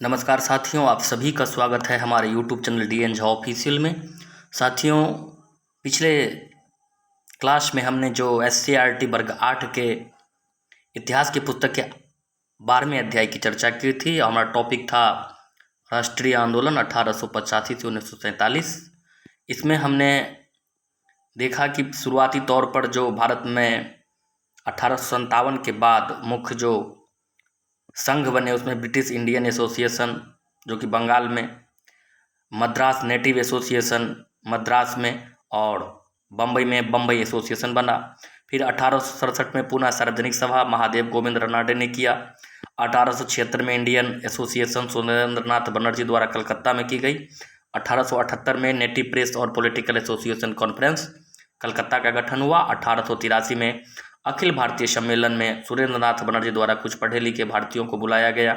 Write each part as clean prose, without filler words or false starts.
नमस्कार साथियों, आप सभी का स्वागत है हमारे YouTube channel DN Jha official में। साथियों, पिछले क्लास में हमने जो SCERT वर्ग 8 के इतिहास की पुस्तक के 12वें अध्याय की चर्चा की थी। हमारा टॉपिक था राष्ट्रीय आंदोलन 1885 से 1947। इसमें हमने देखा कि शुरुआती तौर पर जो भारत में 1857 के बाद मुख्य जो संघ बने उसमें ब्रिटिश इंडियन एसोसिएशन जो कि बंगाल में, मद्रास नेटिव एसोसिएशन मद्रास में और बम्बई में बम्बई एसोसिएशन बना। फिर 1867 में पुनः सार्वजनिक सभा महादेव गोविंद रनाडे ने किया। 1876 में इंडियन एसोसिएशन सुरेंद्र नाथ बनर्जी द्वारा कलकत्ता में की गई। 1878 में नेटिव प्रेस और पॉलिटिकल एसोसिएशन कॉन्फ्रेंस कलकत्ता का गठन हुआ। 1883 में अखिल भारतीय सम्मेलन में सुरेंद्र नाथ बनर्जी द्वारा कुछ पढ़े लिखे भारतीयों को बुलाया गया।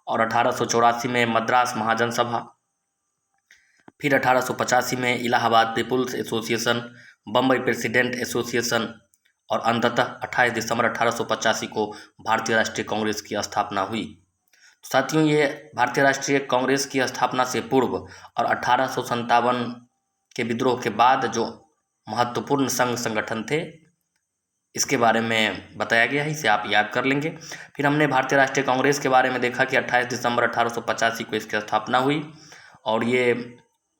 और 1884 में मद्रास महाजन सभा, फिर 1885 में Allahabad people's association, Bombay president association और अंततः 28 दिसंबर 1885 को भारतीय राष्ट्रीय कांग्रेस की स्थापना हुई। साथियों, ये भारतीय राष्ट्रीय कांग्रेस की स्थापना से पूर्व और 1857 के विद्रोह के बाद जो महत्वपूर्ण संघ संगठन थे इसके बारे में बताया गया है, इसे आप याद कर लेंगे। फिर हमने भारतीय राष्ट्रीय कांग्रेस के बारे में देखा कि 28 दिसंबर 1885 को इसकी स्थापना हुई और ये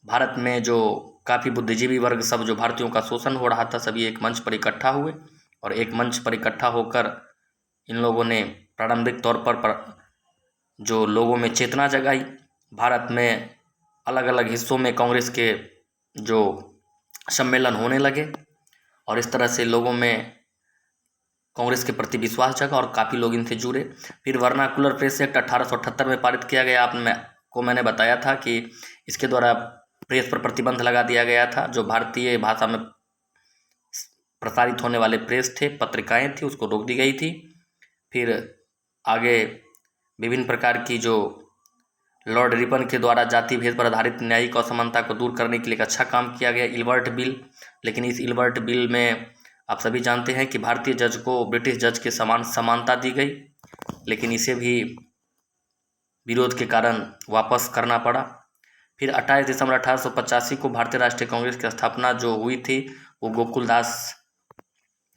भारत में जो काफ़ी बुद्धिजीवी वर्ग सब जो भारतीयों का शोषण हो रहा था सभी एक मंच पर इकट्ठा हुए और एक मंच पर इकट्ठा होकर इन लोगों ने प्रारंभिक तौर पर जो लोगों में चेतना जगाई। भारत में अलग अलग हिस्सों में कांग्रेस के जो सम्मेलन होने लगे और इस तरह से लोगों में कांग्रेस के प्रति विश्वास जगा और काफ़ी लोग इनसे जुड़े। फिर वर्नाकुलर प्रेस एक्ट 1878 में पारित किया गया। मैंने बताया था कि इसके द्वारा प्रेस पर प्रतिबंध लगा दिया गया था। जो भारतीय भाषा में प्रसारित होने वाले प्रेस थे, पत्रिकाएं थी, उसको रोक दी गई थी। फिर आगे विभिन्न प्रकार की जो लॉर्ड रिपन के द्वारा जाति भेद पर आधारित न्यायिक असमानता को दूर करने के लिए एक अच्छा काम किया गया, इल्बर्ट बिल। लेकिन इस इल्बर्ट बिल में आप सभी जानते हैं कि भारतीय जज को ब्रिटिश जज के समान समानता दी गई, लेकिन इसे भी विरोध के कारण वापस करना पड़ा। फिर 28 दिसंबर 1885 को भारतीय राष्ट्रीय कांग्रेस की स्थापना जो हुई थी वो गोकुलदास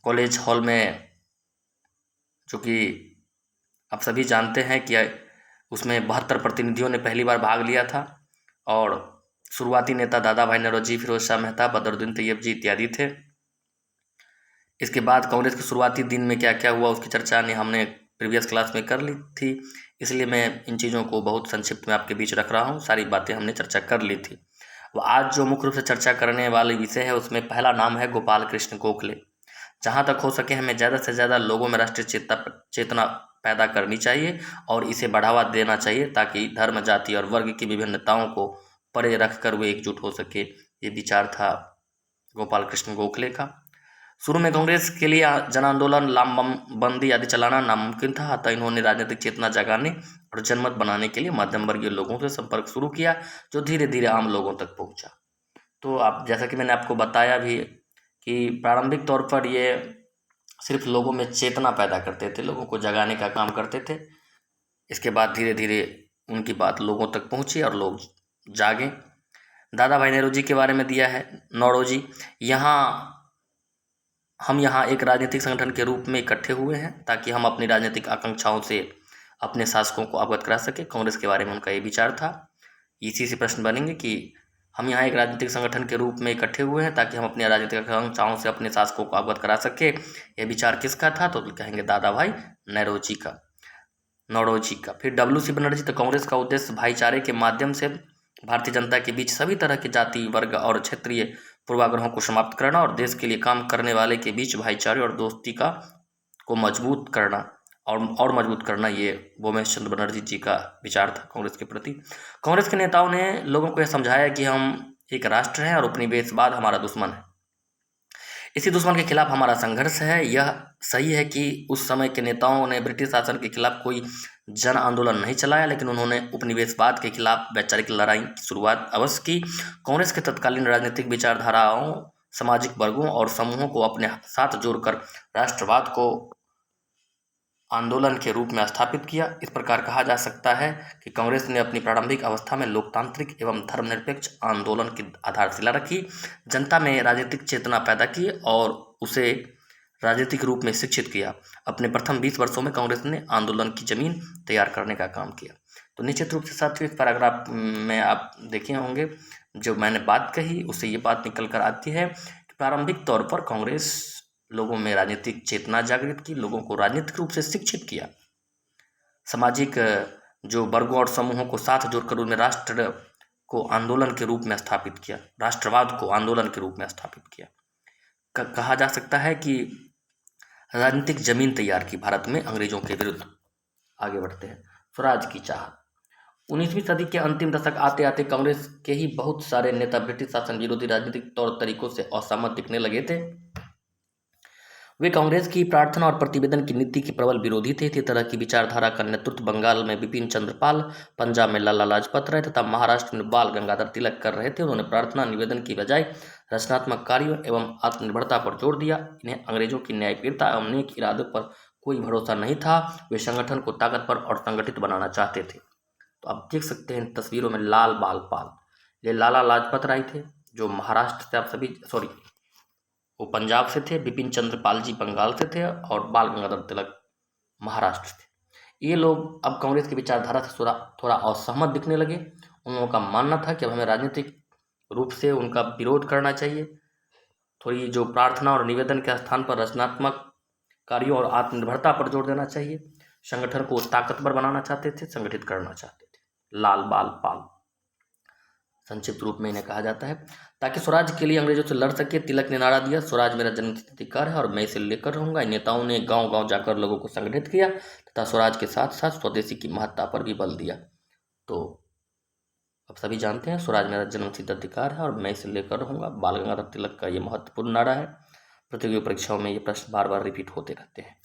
कॉलेज हॉल में, जो कि आप सभी जानते हैं कि उसमें 72 प्रतिनिधियों ने पहली बार भाग लिया था और शुरुआती नेता दादा भाई नौरोजी, फिरोज शाह मेहता, बदरुद्दीन तैयब जी इत्यादि थे। इसके बाद कांग्रेस के शुरुआती दिन में क्या क्या हुआ उसकी चर्चा हमने प्रीवियस क्लास में कर ली थी, इसलिए मैं इन चीज़ों को बहुत संक्षिप्त में आपके बीच रख रहा हूँ। सारी बातें हमने चर्चा कर ली थी। आज जो मुख्य रूप से चर्चा करने वाले विषय है उसमें पहला नाम है गोपाल कृष्ण गोखले। जहाँ तक हो सके हमें ज़्यादा से ज़्यादा लोगों में राष्ट्रीय चेतना पैदा करनी चाहिए और इसे बढ़ावा देना चाहिए ताकि धर्म, जाति और वर्ग की विभिन्नताओं को परे रखकर वे एकजुट हो सके। ये विचार था गोपाल कृष्ण गोखले का। शुरू में कांग्रेस के लिए जन आंदोलन, लामबंदी आदि चलाना नामुमकिन था, अतः इन्होंने राजनीतिक चेतना जगाने और जनमत बनाने के लिए मध्यम वर्गीय लोगों से संपर्क शुरू किया जो धीरे धीरे आम लोगों तक पहुंचा। तो आप जैसा कि मैंने आपको बताया भी कि प्रारंभिक तौर पर ये सिर्फ लोगों में चेतना पैदा करते थे, लोगों को जगाने का काम करते थे। इसके बाद धीरे धीरे उनकी बात लोगों तक पहुंची और लोग जागे। दादा भाई नौरोजी के बारे में दिया है। नौरोजी, हम यहाँ एक राजनीतिक संगठन के रूप में इकट्ठे हुए हैं ताकि हम अपनी राजनीतिक आकांक्षाओं से अपने शासकों को अवगत करा सके। कांग्रेस के बारे में उनका ये विचार था। इसी से प्रश्न बनेंगे कि हम यहाँ एक राजनीतिक संगठन के रूप में इकट्ठे हुए हैं ताकि हम अपनी राजनीतिक आकांक्षाओं से अपने शासकों को अवगत करा सके। यह विचार किसका था? तो कहेंगे दादा भाई नौरोजी का। फिर WC बनर्जी, तो कांग्रेस का उद्देश्य भाईचारे के माध्यम से भारतीय जनता के बीच सभी तरह के जाति, वर्ग और क्षेत्रीय पूर्वाग्रहों को समाप्त करना और देश के लिए काम करने वाले के बीच भाईचारे और दोस्ती को मजबूत करना और मजबूत करना, ये भूपेश चंद्र बनर्जी जी का विचार था कांग्रेस के प्रति। कांग्रेस के नेताओं ने लोगों को यह समझाया कि हम एक राष्ट्र हैं और उपनिवेशवाद हमारा दुश्मन है। इसी दुश्मन के खिलाफ हमारा संघर्ष है। यह सही है कि उस समय के नेताओं ने ब्रिटिश शासन के खिलाफ कोई जन आंदोलन नहीं चलाया, लेकिन उन्होंने उपनिवेशवाद के खिलाफ वैचारिक लड़ाई की शुरुआत अवश्य की। कांग्रेस के तत्कालीन राजनीतिक विचारधाराओं, सामाजिक वर्गों और समूहों को अपने साथ जोड़कर राष्ट्रवाद को आंदोलन के रूप में स्थापित किया। इस प्रकार कहा जा सकता है कि कांग्रेस ने अपनी प्रारंभिक अवस्था में लोकतांत्रिक एवं धर्मनिरपेक्ष आंदोलन की आधारशिला रखी, जनता में राजनीतिक चेतना पैदा की और उसे राजनीतिक रूप में शिक्षित किया। अपने प्रथम 20 वर्षों में कांग्रेस ने आंदोलन की जमीन तैयार करने का काम किया। तो निश्चित रूप से साथियों इस पैराग्राफ में आप देखे होंगे जो मैंने बात कही उससे ये बात निकल कर आती है कि प्रारंभिक तौर पर कांग्रेस लोगों में राजनीतिक चेतना जागृत की, लोगों को राजनीतिक रूप से शिक्षित किया, सामाजिक जो वर्गों और समूहों को साथ जोड़कर उन्हें राष्ट्र को आंदोलन के रूप में स्थापित किया, राष्ट्रवाद को आंदोलन के रूप में स्थापित किया। कहा जा सकता है कि राजनीतिक जमीन तैयार की भारत में अंग्रेजों के विरुद्ध। आगे बढ़ते हैं। स्वराज की चाहत। 19वीं सदी के अंतिम दशक आते आते कांग्रेस के ही बहुत सारे नेता ब्रिटिश शासन विरोधी राजनीतिक तौर तरीकों से असहमत दिखने लगे थे। वे कांग्रेस की प्रार्थना और प्रतिवेदन की नीति के प्रबल विरोधी थे। इसी तरह की विचारधारा का नेतृत्व बंगाल में बिपिन चंद्र पाल, पंजाब में लाला लाजपत राय तथा महाराष्ट्र में बाल गंगाधर तिलक कर रहे थे। उन्होंने प्रार्थना निवेदन की बजाय रचनात्मक कार्यों एवं आत्मनिर्भरता पर जोर दिया। इन्हें अंग्रेजों की न्यायप्रियता एवं नेक इरादों पर कोई भरोसा नहीं था। वे संगठन को ताकतवर और संगठित बनाना चाहते थे। तो आप देख सकते हैं तस्वीरों में लाल बाल पाल, ये लाला लाजपत राय थे जो महाराष्ट्र से, आप सभी वो पंजाब से थे, बिपिन चंद्र पाल जी बंगाल से थे और बाल गंगाधर तिलक महाराष्ट्र से थे। ये लोग अब कांग्रेस की विचारधारा से थोड़ा असहमत दिखने लगे। उन लोगों का मानना था कि अब हमें राजनीतिक रूप से उनका विरोध करना चाहिए। थोड़ी जो प्रार्थना और निवेदन के स्थान पर रचनात्मक कार्यों और आत्मनिर्भरता पर जोर देना चाहिए। संगठन को ताकतवर बनाना चाहते थे, संगठित करना चाहते थे। लाल बाल पाल संक्षिप्त रूप में इन्हें कहा जाता है। ताकि स्वराज के लिए अंग्रेजों से लड़ सके, तिलक ने नारा दिया, स्वराज मेरा जन्मसिद्ध अधिकार है और मैं इसे लेकर रहूंगा। इन नेताओं ने गांव गांव जाकर लोगों को संगठित किया तथा स्वराज के साथ साथ स्वदेशी की महत्ता पर भी बल दिया। तो अब सभी जानते हैं स्वराज मेरा जन्मसिद्ध अधिकार है और मैं इसे लेकर रहूंगा। बाल गंगाधर तिलक का ये महत्वपूर्ण नारा है। प्रतियोगी परीक्षाओं में ये प्रश्न बार बार रिपीट होते रहते हैं।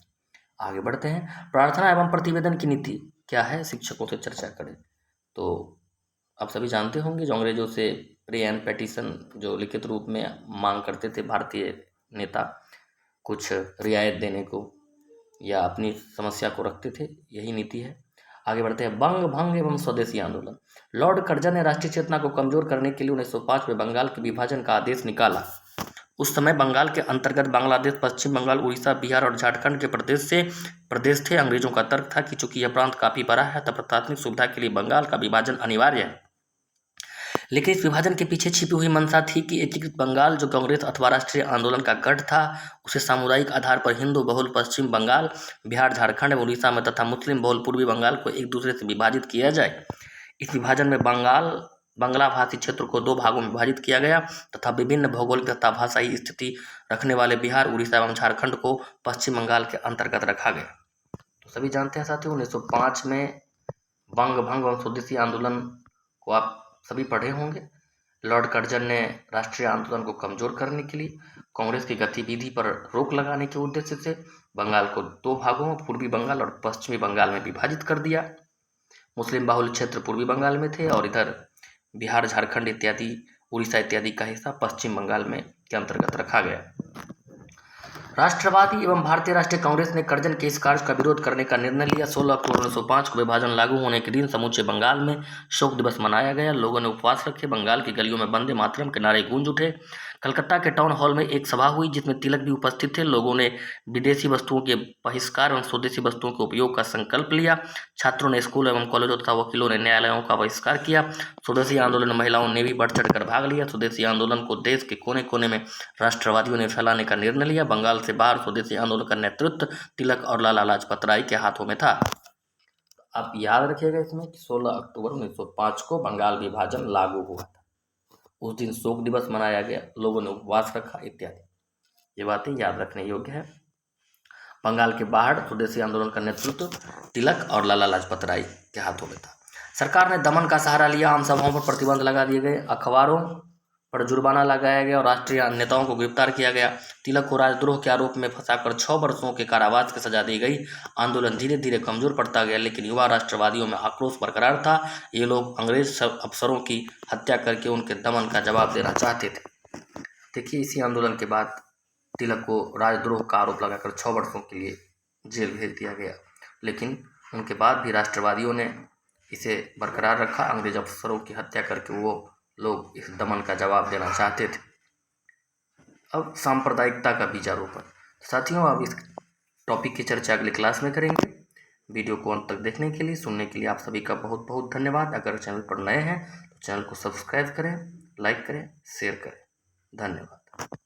आगे बढ़ते हैं। प्रार्थना एवं प्रतिवेदन की नीति क्या है, शिक्षकों से चर्चा करें। तो आप सभी जानते होंगे जो अंग्रेजों से प्री एंड पेटिशन जो लिखित रूप में मांग करते थे भारतीय नेता, कुछ रियायत देने को या अपनी समस्या को रखते थे, यही नीति है। आगे बढ़ते हैं। बंग भंग एवं स्वदेशी आंदोलन। लॉर्ड कर्जन ने राष्ट्रीय चेतना को कमजोर करने के लिए 1905 में बंगाल के विभाजन का आदेश निकाला। उस समय बंगाल के अंतर्गत बांग्लादेश, पश्चिम बंगाल, उड़ीसा, बिहार और झारखंड के प्रदेश थे। अंग्रेजों का तर्क था कि चूंकि यह प्रांत काफी बड़ा है तब प्रशासनिक सुविधा के लिए बंगाल का विभाजन अनिवार्य है। लेकिन इस विभाजन के पीछे छिपी हुई मंशा थी कि एकीकृत बंगाल जो कांग्रेस अथवा राष्ट्रीय आंदोलन का गढ़ था, उसे सामुदायिक आधार पर हिंदू बहुल पश्चिम बंगाल, बिहार, झारखंड एवं उड़ीसा में तथा मुस्लिम बहुल पूर्वी बंगाल को एक दूसरे से विभाजित किया जाए। इस विभाजन में बांग्ला भाषी क्षेत्र को 2 भागों में विभाजित किया गया तथा विभिन्न भौगोलिक तथा भाषाई स्थिति रखने वाले बिहार, उड़ीसा एवं झारखंड को पश्चिम बंगाल के अंतर्गत रखा गया। तो सभी जानते हैं साथियों 1905 में बंग भंग एवं स्वदेशी आंदोलन को आप सभी पढ़े होंगे। लॉर्ड कर्जन ने राष्ट्रीय आंदोलन को कमजोर करने के लिए कांग्रेस की गतिविधि पर रोक लगाने के उद्देश्य से बंगाल को 2 भागों, पूर्वी बंगाल और पश्चिमी बंगाल में विभाजित कर दिया। मुस्लिम बाहुल क्षेत्र पूर्वी बंगाल में थे और इधर बिहार, झारखंड इत्यादि, उड़ीसा इत्यादि का हिस्सा पश्चिम बंगाल में के अंतर्गत रखा गया। राष्ट्रवादी एवं भारतीय राष्ट्रीय कांग्रेस ने कर्जन के इस कार्य का विरोध करने का निर्णय लिया। 16 अक्टूबर 1905 को विभाजन लागू होने के दिन समूचे बंगाल में शोक दिवस मनाया गया। लोगों ने उपवास रखे। बंगाल की गलियों में वंदे मातरम के नारे गूंज उठे। कलकत्ता के टाउन हॉल में एक सभा हुई जिसमें तिलक भी उपस्थित थे। लोगों ने विदेशी वस्तुओं के बहिष्कार एवं स्वदेशी वस्तुओं के उपयोग का संकल्प लिया। छात्रों ने स्कूल एवं कॉलेजों तथा वकीलों ने न्यायालयों का बहिष्कार किया। स्वदेशी आंदोलन में महिलाओं ने भी बढ़ चढ़कर भाग लिया। स्वदेशी आंदोलन को देश के कोने कोने में राष्ट्रवादियों ने फैलाने का निर्णय लिया। बंगाल से बाहर स्वदेशी आंदोलन का नेतृत्व तिलक और लाला लाजपत राय के हाथों में था। आप याद रखिएगा इसमें कि 16 अक्टूबर 1905 को बंगाल विभाजन लागू हुआ था। उस दिन शोक दिवस मनाया गया, लोगों ने उपवास रखा इत्यादि। ये बातें याद रखने योग्य है। बंगाल के बाहर स्वदेशी आंदोलन का नेतृत्व तिलक और लाला लाजपत राय के हाथों में था। सरकार ने दमन का सहारा लिया। आम सभाओं पर प्रतिबंध लगा दिए गए, अखबारों पर जुर्माना लगाया गया और राष्ट्रीय नेताओं को गिरफ्तार किया गया। तिलक को राजद्रोह के आरोप में फंसाकर 6 वर्षों के कारावास की सजा दी गई। आंदोलन धीरे धीरे कमजोर पड़ता गया, लेकिन युवा राष्ट्रवादियों में आक्रोश बरकरार था। ये लोग अंग्रेज अफसरों की हत्या करके उनके दमन का जवाब देना चाहते थे। देखिए, इसी आंदोलन के बाद तिलक को राजद्रोह का आरोप लगाकर 6 वर्षों के लिए जेल भेज दिया गया लेकिन उनके बाद भी राष्ट्रवादियों ने इसे बरकरार रखा। अंग्रेज अफसरों की हत्या करके वो लोग इस दमन का जवाब देना चाहते थे। अब सांप्रदायिकता का बीजारोपण। साथियों, अब इस टॉपिक की चर्चा अगली क्लास में करेंगे। वीडियो को अंत तक देखने के लिए, सुनने के लिए आप सभी का बहुत बहुत धन्यवाद। अगर चैनल पर नए हैं तो चैनल को सब्सक्राइब करें, लाइक करें, शेयर करें। धन्यवाद।